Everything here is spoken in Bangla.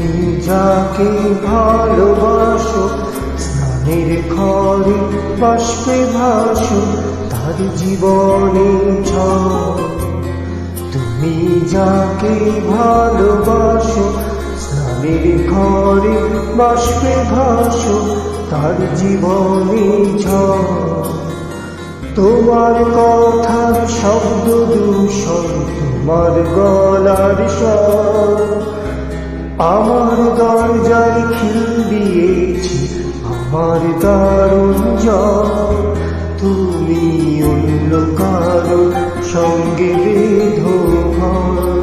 তুমি যাকে ভালোবাসো, স্নানের ঘরে বাষ্পে ভাসো, তার জীবনে ঝড়। তুমি যাকে ভালোবাসো, স্নানের ঘরে বাষ্পে ভাসো, তার জীবনে ঝড়। তোমার কথার শব্দ দূষণ, তোমার গলার স্বর, আমার দরজায় খিল দিয়েছি আমার দারুণ জ্বর। তুমি অন্য কারো সঙ্গে বেঁধো ঘর।